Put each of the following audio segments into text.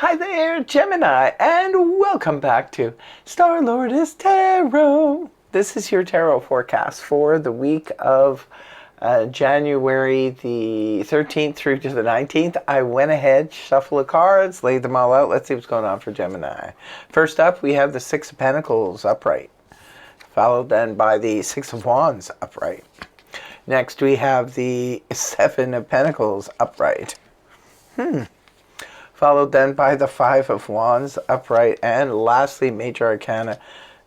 Hi there, Gemini, and welcome back to Star-Lord's Tarot. This is your tarot forecast for the week of January the 13th through to the 19th. I went ahead, shuffled the cards, laid them all out. Let's see what's going on for Gemini. First up, we have the Six of Pentacles upright, followed then by the Six of Wands upright. Next, we have the Seven of Pentacles upright. Followed then by the Five of Wands upright, and lastly, Major Arcana,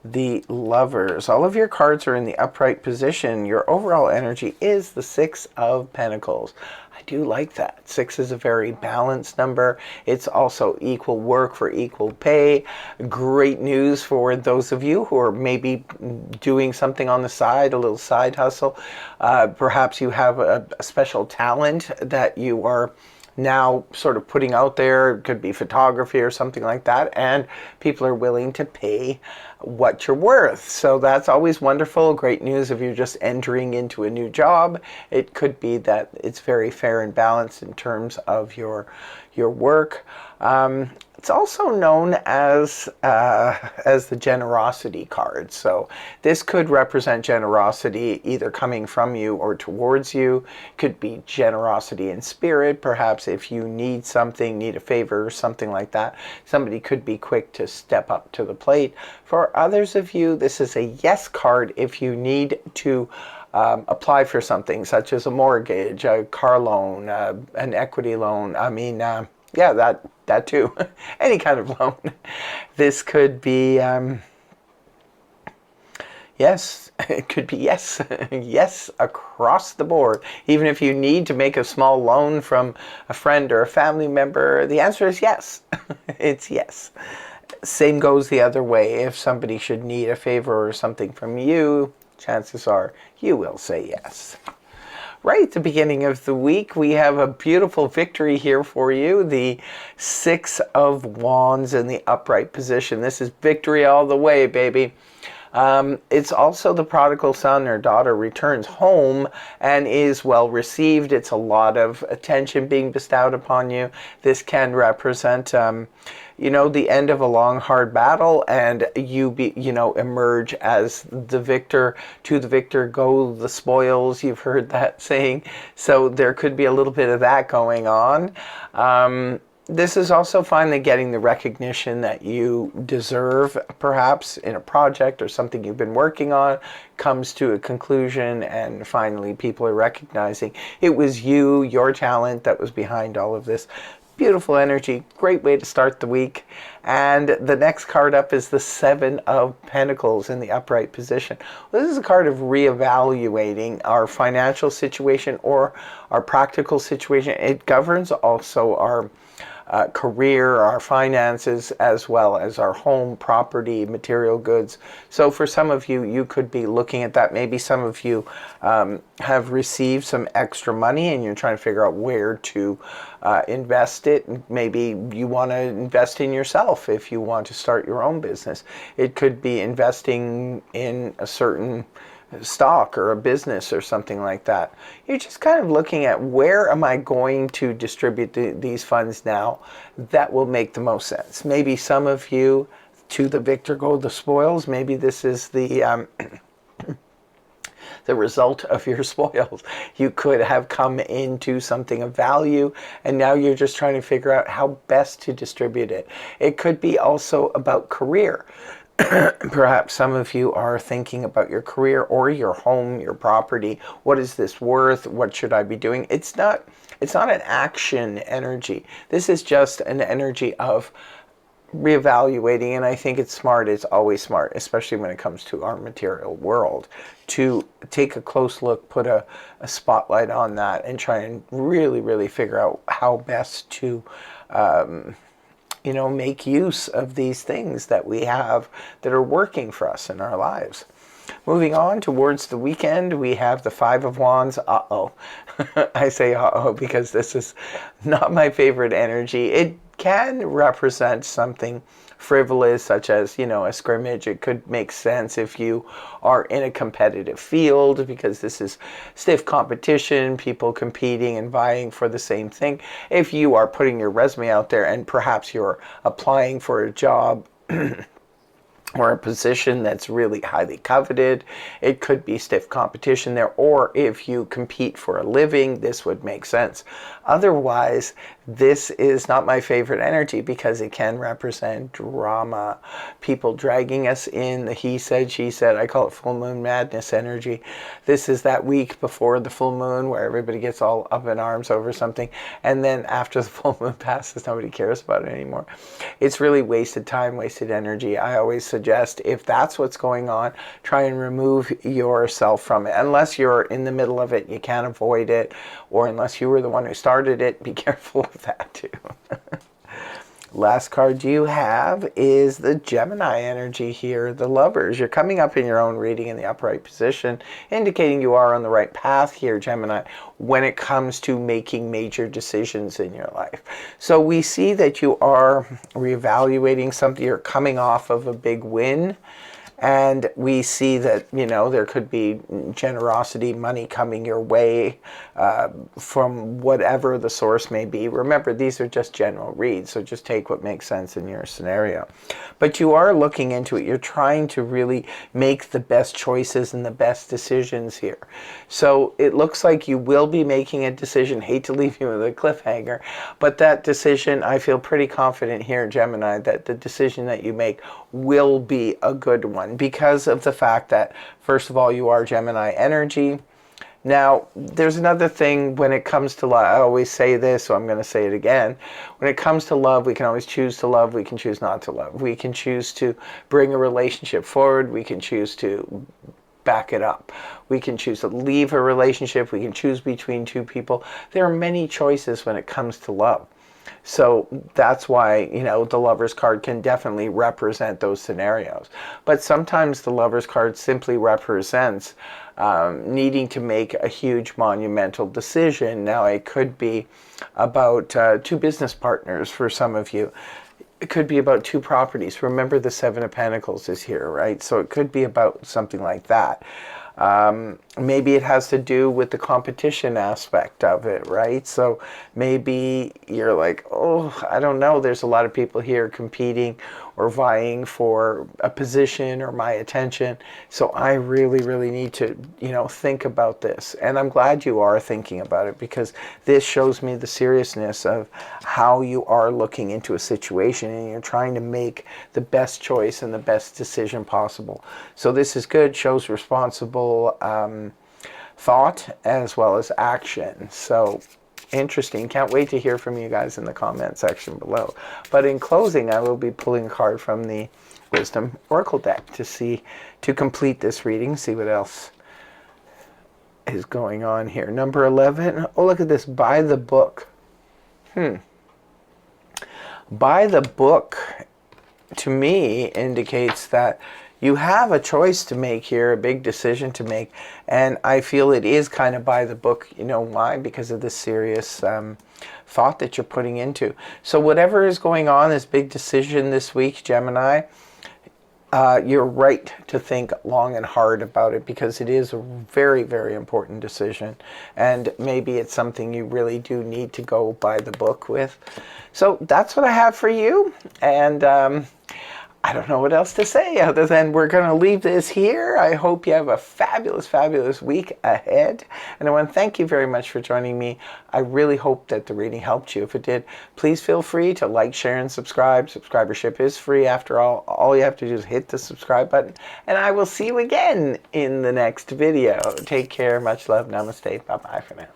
the Lovers. All of your cards are in the upright position. Your overall energy is the Six of Pentacles. I do like that. Six is a very balanced number. It's also equal work for equal pay. Great news for those of you who are maybe doing something on the side, a little side hustle. Perhaps you have a special talent that you are now sort of putting out there. It could be photography or something like that, and people are willing to pay what you're worth. So that's always wonderful. Great news if you're just entering into a new job. It could be that it's very fair and balanced in terms of your work. It's also known as the generosity card. So this could represent generosity either coming from you or towards you. Could be generosity in spirit. Perhaps if you need something, need a favor or something like that, somebody could be quick to step up to the plate. For others of you, this is a yes card if you need to apply for something such as a mortgage, a car loan, an equity loan. Yeah, that too. Any kind of loan. This could be, yes, it could be yes. Yes, across the board. Even if you need to make a small loan from a friend or a family member, the answer is yes. It's yes. Same goes the other way. If somebody should need a favor or something from you, chances are you will say yes. Right at the beginning of the week, we have a beautiful victory here for you. The Six of Wands in the upright position. This is victory all the way, baby. It's also the prodigal son or daughter returns home and is well received. It's a lot of attention being bestowed upon you. This can represent, the end of a long, hard battle, and you emerge as the victor. To the victor go the spoils. You've heard that saying. So there could be a little bit of that going on. This is also finally getting the recognition that you deserve, perhaps in a project or something you've been working on, comes to a conclusion, and finally people are recognizing it was you, your talent, that was behind all of this. Beautiful energy, great way to start the week. And the next card up is the Seven of Pentacles in the upright position. This is a card of reevaluating our financial situation or our practical situation. It governs also our career, our finances, as well as our home, property, material goods. So for some of you, you could be looking at that. Maybe some of you have received some extra money and you're trying to figure out where to invest it. Maybe you want to invest in yourself if you want to start your own business. It could be investing in a certain stock or a business or something like that. You're just kind of looking at where am I going to distribute these funds now that will make the most sense. Maybe some of you, to the victor go the spoils. Maybe this is the the result of your spoils. You could have come into something of value and now you're just trying to figure out how best to distribute it. It could be also about career. Perhaps some of you are thinking about your career or your home, your property. What is this worth? What should I be doing? It's not an action energy. This is just an energy of reevaluating, and I think it's smart. It's always smart, especially when it comes to our material world, to take a close look, put a spotlight on that, and try and really, really figure out how best to make use of these things that we have that are working for us in our lives. Moving on towards the weekend, we have the Five of Wands. Uh-oh. I say uh-oh because this is not my favorite energy. It can represent something frivolous, such as, a scrimmage. It could make sense if you are in a competitive field, because this is stiff competition, people competing and vying for the same thing. If you are putting your resume out there and perhaps you're applying for a job or a position that's really highly coveted, it could be stiff competition there. Or if you compete for a living, this would make sense. Otherwise, this is not my favorite energy, because it can represent drama, people dragging us in, the he said, she said. I call it full moon madness energy. This is that week before the full moon where everybody gets all up in arms over something, and then after the full moon passes, nobody cares about it anymore. It's really wasted time, wasted energy. I always suggest, if that's what's going on, try and remove yourself from it. Unless you're in the middle of it, you can't avoid it, or unless you were the one who started it, be careful of that too. Last card you have is the Gemini energy here, the Lovers. You're coming up in your own reading in the upright position, indicating you are on the right path here, Gemini, when it comes to making major decisions in your life. So we see that you are reevaluating something. You're coming off of a big win. And we see that, there could be generosity, money coming your way from whatever the source may be. Remember, these are just general reads, so just take what makes sense in your scenario. But you are looking into it. You're trying to really make the best choices and the best decisions here. So it looks like you will be making a decision. Hate to leave you with a cliffhanger, but that decision, I feel pretty confident here, Gemini, that the decision that you make will be a good one, because of the fact that, first of all, you are Gemini energy. Now, there's another thing when it comes to love. I always say this, so I'm going to say it again. When it comes to love, we can always choose to love. We can choose not to love. We can choose to bring a relationship forward. We can choose to back it up. We can choose to leave a relationship. We can choose between two people. There are many choices when it comes to love. So that's why, the Lover's card can definitely represent those scenarios. But sometimes the Lover's card simply represents needing to make a huge monumental decision. Now, it could be about two business partners for some of you. It could be about two properties. Remember, the Seven of Pentacles is here, right? So it could be about something like that. Maybe it has to do with the competition aspect of it, right? So maybe you're like, oh, I don't know, there's a lot of people here competing or vying for a position or my attention. So I really, really need to, think about this. And I'm glad you are thinking about it, because this shows me the seriousness of how you are looking into a situation, and you're trying to make the best choice and the best decision possible. So this is good, shows responsible thought as well as action. So interesting. Can't wait to hear from you guys in the comment section below. But in closing, I will be pulling a card from the Wisdom Oracle deck to complete this reading, see what else is going on here. Number 11. Oh, look at this. By the book. By the book, to me, indicates that you have a choice to make here, a big decision to make, and I feel it is kind of by the book. You know why? Because of the serious thought that you're putting into. So whatever is going on, this big decision this week, Gemini, you're right to think long and hard about it, because it is a very, very important decision, and maybe it's something you really do need to go by the book with. So that's what I have for you, and I don't know what else to say other than we're going to leave this here. I hope you have a fabulous, fabulous week ahead. And I want to thank you very much for joining me. I really hope that the reading helped you. If it did, please feel free to like, share, and subscribe. Subscribership is free after all. All you have to do is hit the subscribe button. And I will see you again in the next video. Take care. Much love. Namaste. Bye-bye for now.